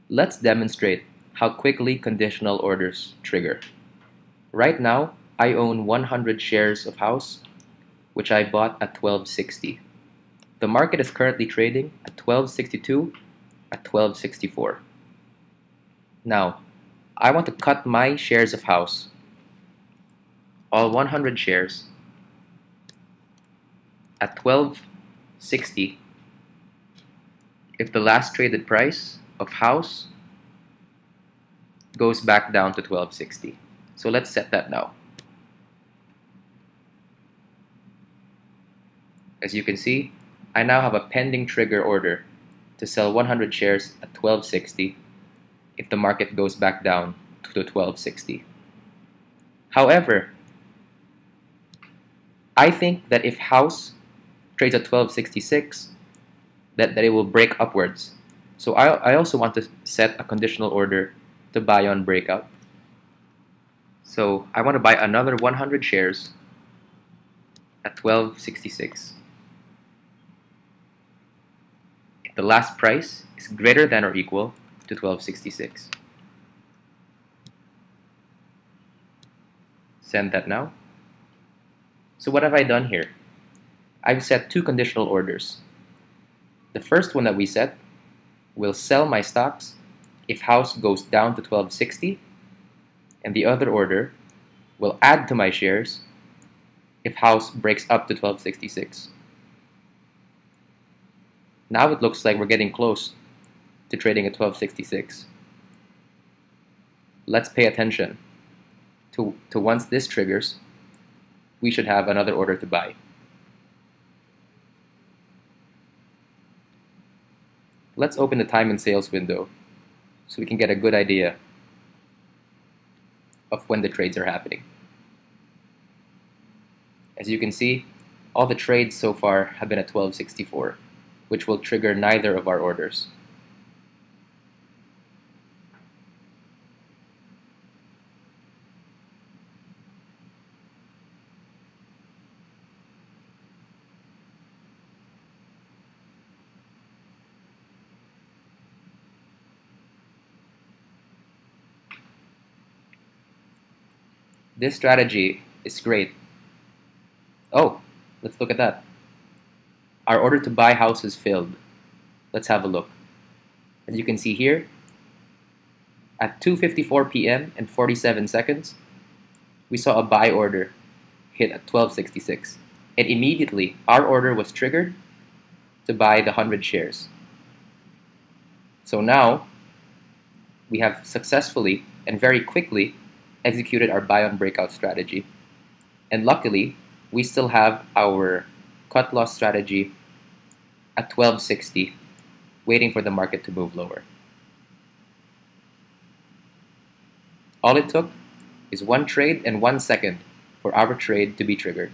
Let's demonstrate how quickly conditional orders trigger. Right now, I own 100 shares of House, which I bought at 12.60. The market is currently trading at 12.62, at 12.64. Now, I want to cut my shares of House, all 100 shares, at 12.60 if the last traded price of House goes back down to 12.60. So let's set that now. As you can see, I now have a pending trigger order to sell 100 shares at 12.60 if the market goes back down to 12.60. However, I think that if House trades at 12.66, that it will break upwards. So I also want to set a conditional order to buy on breakout. So I want to buy another 100 shares at 12.66. If the last price is greater than or equal to 12.66. Send that now. So what have I done here? I've set two conditional orders. The first one that we set will sell my stocks if House goes down to 12.60, and the other order will add to my shares if House breaks up to 12.66. Now it looks like we're getting close to trading at 12.66. Let's pay attention to once this triggers, we should have another order to buy. Let's open the time and sales window so we can get a good idea of when the trades are happening. As you can see, all the trades so far have been at 12.64, which will trigger neither of our orders. This strategy is great. Oh, let's look at that. Our order to buy House is filled. Let's have a look. As you can see here, at 2:54 p.m. and 47 seconds, we saw a buy order hit at 12.66. And immediately, our order was triggered to buy the 100 shares. So now, we have successfully and very quickly executed our buy on breakout strategy. And luckily, we still have our cut loss strategy at 12.60, waiting for the market to move lower. All it took is one trade and 1 second for our trade to be triggered.